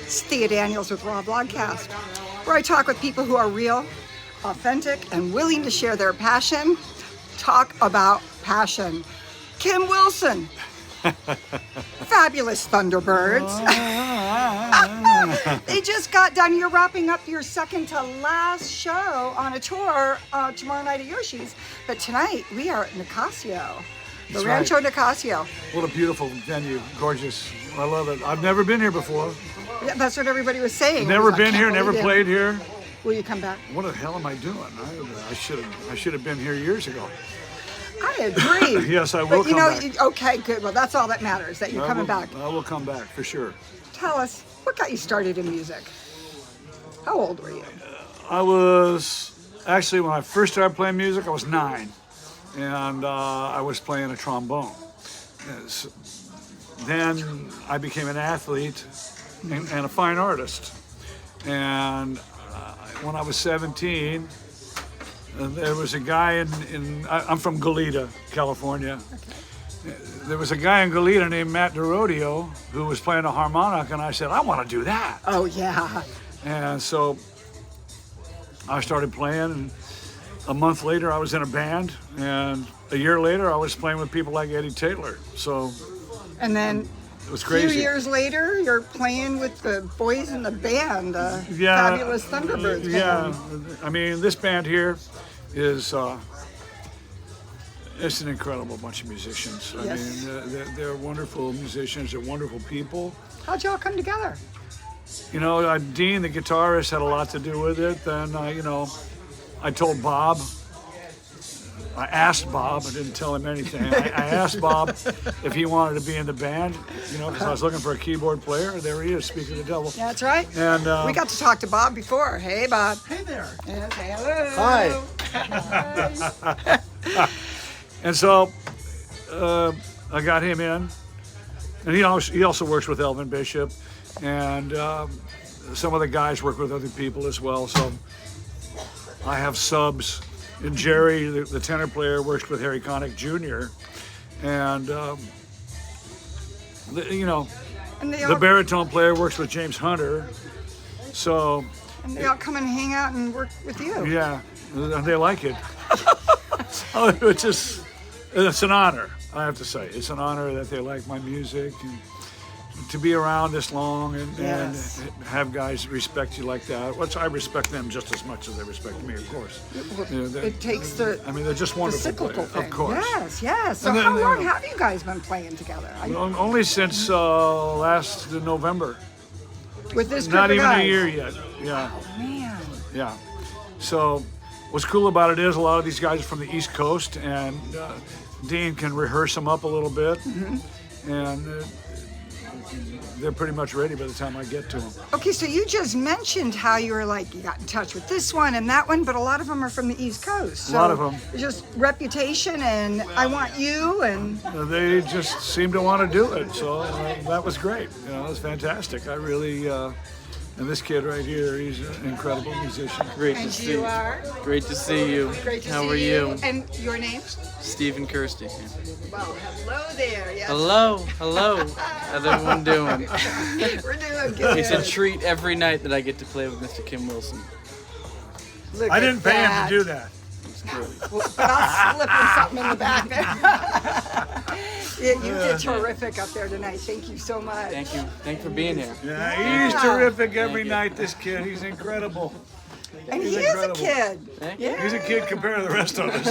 It's Thea Daniels with R.A.W.Vlogcast, where I talk with people who are real, authentic, and willing to share their passion. Talk about passion. Kim Wilson, Fabulous Thunderbirds. They just got done. You're wrapping up your second to last show on a tour tomorrow night at Yoshi's. But tonight we are at Nicasio, the Rancho Nicasio. What a beautiful venue, gorgeous. I love it. I've never been here before. Yeah, that's what everybody was saying. Never been here, never played here. Will you come back? What the hell am I doing? I should have been here years ago. I agree. Yes, I will come back. Okay, good. Well, that's all that matters, that you're coming back. I will come back, for sure. Tell us, what got you started in music? How old were you? I was, actually, when I first started playing music, I was 9. And I was playing a trombone. Then I became an athlete and a fine artist. And when I was 17, there was a guy I'm from Goleta, California. Okay. There was a guy in Goleta named Matt DeRodio who was playing a harmonica, and I said, I want to do that. Oh, yeah. And so I started playing, and a month later I was in a band, and a year later I was playing with people like Eddie Taylor. So, and then it was crazy. A few years later, you're playing with the boys in the band, Fabulous Thunderbirds. Yeah, I mean, this band here is it's an incredible bunch of musicians. Yes. I mean, they're wonderful musicians. They're wonderful people. How'd y'all come together? You know, Dean, the guitarist, had a lot to do with it. Then, I told Bob. I asked Bob. I didn't tell him anything. I asked Bob if he wanted to be in the band, because I was looking for a keyboard player. There he is, speaking of the devil. Yeah, that's right. And we got to talk to Bob before. Hey, Bob. Hey there. And say hello. Hi. And so I got him in, and he also works with Elvin Bishop, and some of the guys work with other people as well. So I have subs. And Jerry, the tenor player, works with Harry Connick Jr. And, the baritone player works with James Hunter. So. And they all come and hang out and work with you. Yeah, and they like it. It's an honor, I have to say. It's an honor that they like my music. And to be around this long and have guys respect you like that, which I respect them just as much as they respect me, of course. It takes they're just wonderful cyclical players, thing. of course. Yes. So how long have you guys been playing together? Only since last November. With this group Not of even guys? a year yet. Yeah. Oh, man. Yeah. So what's cool about it is a lot of these guys are from the East Coast, and Dean can rehearse them up a little bit, and they're pretty much ready by the time I get to them. Okay, so you just mentioned how you were you got in touch with this one and that one, but a lot of them are from the East Coast. So a lot of them. Just reputation and I want you and... They just seem to want to do it, so that was great. It was fantastic. I really... and this kid right here, he's an incredible musician. Great and to see you. Are? Great to see you. Great to How see are you? And your name? Stephen Kirsty. Well, hello there. Yes. Hello. How's everyone doing? We're doing good. It's a treat every night that I get to play with Mr. Kim Wilson. Look I didn't at pay him that. to do that. It's great. Well, but I'll slip in something in the back there. You did terrific up there tonight. Thank you so much. Thank you. Thank you for being here. Yeah, he's terrific every night, this kid. He's incredible. And He's he incredible. is a kid. Thank you. Yeah. He's a kid compared to the rest of us.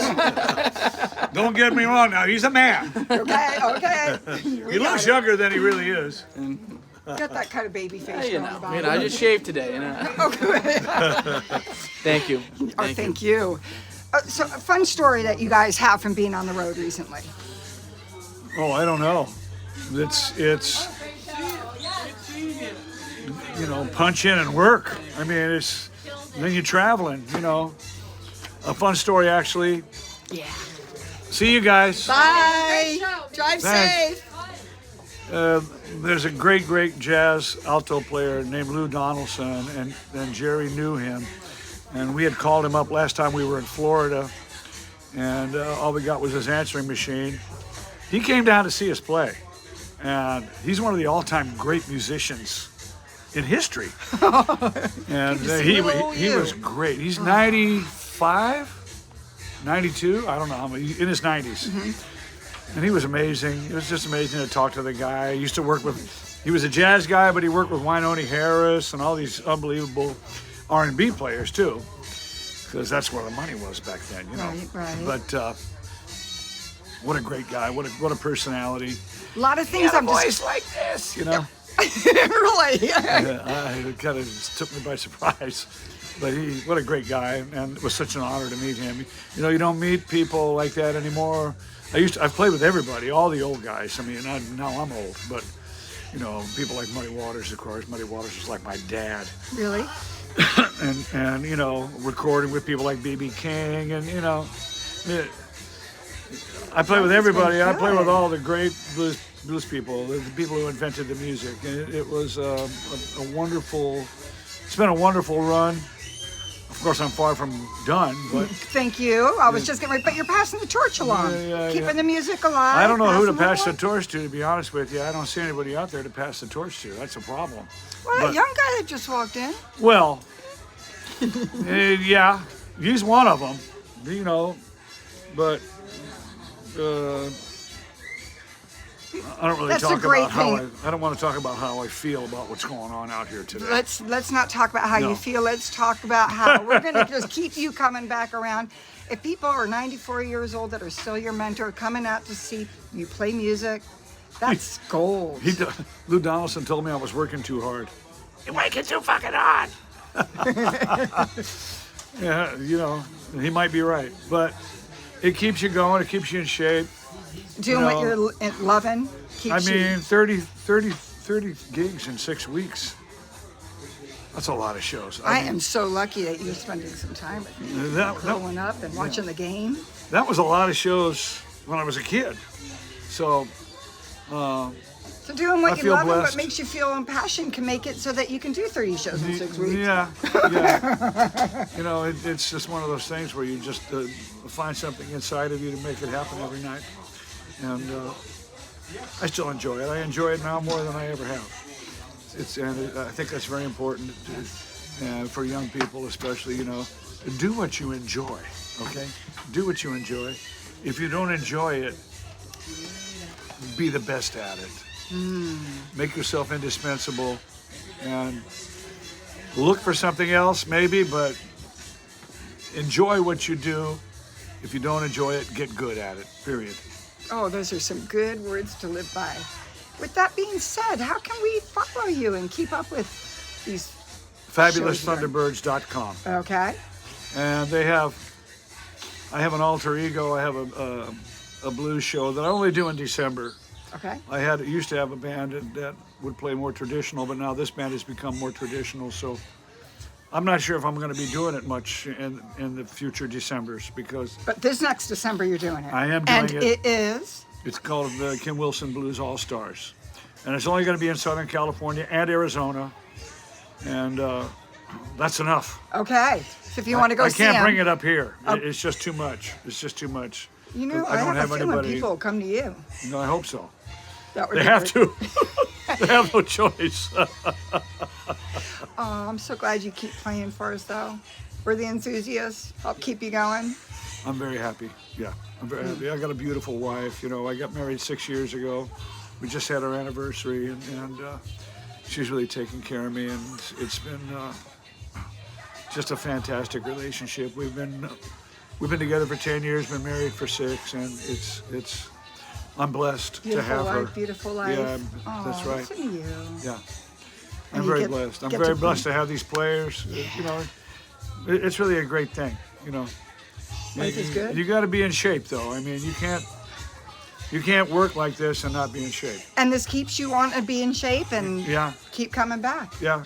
Don't get me wrong now, he's a man. Okay. He looks younger than he really is. Got that kind of baby face You going know, about I it. just shaved today. Thank you. Oh, thank you. So a fun story that you guys have from being on the road recently. Oh, I don't know. It's punch in and work. I mean, then you're traveling, A fun story, actually. Yeah. See you guys. Bye. Drive Thanks. safe. There's a great jazz alto player named Lou Donaldson, and Jerry knew him. And we had called him up last time we were in Florida, and all we got was his answering machine. He came down to see us play, and he's one of the all-time great musicians in history. And he was great. He's 95, 92, I don't know how many, in his 90s. And he was amazing. It was just amazing to talk to the guy. I used to work with, he was a jazz guy, but he worked with Wynonie Harris and all these unbelievable R&B players too, because that's where the money was back then, you know. Right. But what a great guy! What a personality! A lot of things I'm voice like this, you know. really. It kind of took me by surprise. But what a great guy, and it was such an honor to meet him. You know, you don't meet people like that anymore. I've played with everybody, all the old guys. I mean, now I'm old, but you know, people like Muddy Waters, of course. Muddy Waters was like my dad. Really? and you know, recording with people like B.B. King, and you know, I play with everybody. I play with all the great blues people, the people who invented the music. And it was a wonderful. It's been a wonderful run. Of course, I'm far from done, but thank you. I was just getting ready, but you're passing the torch along, keeping the music alive. I don't know who to pass the torch to be honest with you. I don't see anybody out there to pass the torch to. That's a problem. Well, that young guy that just walked in. Well, yeah, he's one of them, you know, but I don't really That's talk a great about how thing. I don't want to talk about how I feel about what's going on out here today. Let's not talk about how No. you feel. Let's talk about how we're going to just keep you coming back around. If people are 94 years old that are still your mentor, coming out to see you play music, that's gold. Lou Donaldson told me I was working too hard. You're working too fucking hard. Yeah, you know, he might be right, but it keeps you going. It keeps you in shape. Doing what you're loving keeps I mean, you. 30 gigs in 6 weeks. That's a lot of shows. I mean, am so lucky that you're spending some time with me, growing up and watching the game. That was a lot of shows when I was a kid. So, So doing what I you feel love and what blessed. makes you feel impassioned can make it so that you can do 30 shows in 6 weeks. yeah. You know, it's just one of those things where you just find something inside of you to make it happen every night. And I still enjoy it. I enjoy it now more than I ever have. I think that's very important for young people, especially. You know, do what you enjoy. Okay, do what you enjoy. If you don't enjoy it, be the best at it. Make yourself indispensable, and look for something else, maybe. But enjoy what you do. If you don't enjoy it, get good at it. Period. Oh, those are some good words to live by. With that being said, how can we follow you and keep up with these FabulousThunderbirds.com. Okay. And I have an alter ego. I have a blues show that I only do in December. Okay. I used to have a band that would play more traditional, but now this band has become more traditional. So I'm not sure if I'm going to be doing it much in the future Decembers because But this next December you're doing it. I am doing and it. it is? It's called the Kim Wilson Blues All Stars, and it's only going to be in Southern California and Arizona, and that's enough. Okay. So if you want to go see I can't him, bring it up here. It's just too much. It's just too much. You know, I don't have a feeling anybody. people will come to you. You know, I hope so. That would They be have great. to. They have no choice. Oh, I'm so glad you keep playing for us, though. We're the enthusiasts. Help keep you going. I'm very happy. Yeah, I'm very happy. I got a beautiful wife. You know, I got married 6 years ago. We just had our anniversary, and she's really taken care of me, and it's been just a fantastic relationship. We've been together for 10 years, been married for 6, and it's. I'm blessed to have her. Beautiful life. Yeah, Oh, that's right. Listen to you. Yeah, And I'm you very get- blessed. I'm get very to blessed play. to have these players. You know, it's really a great thing. You know, Life is good. You got to be in shape, though. I mean, you can't work like this and not be in shape. And this keeps you on and be in shape and Yeah, keep coming back. yeah.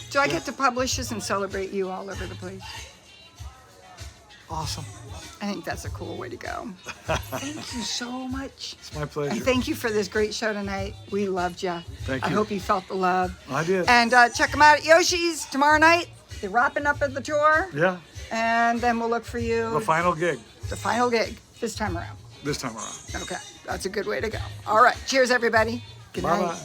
Do I get to publish this and celebrate you all over the place? Awesome. I think that's a cool way to go. Thank you so much. It's my pleasure. And thank you for this great show tonight. We loved you. Thank I you. hope you felt the love. I did. And check them out at Yoshi's tomorrow night. They're wrapping up at the tour. Yeah, And then we'll look for you the final gig the final gig this time around. this time around. Okay, that's a good way to go. All right, cheers, everybody. Good night. Bye-bye.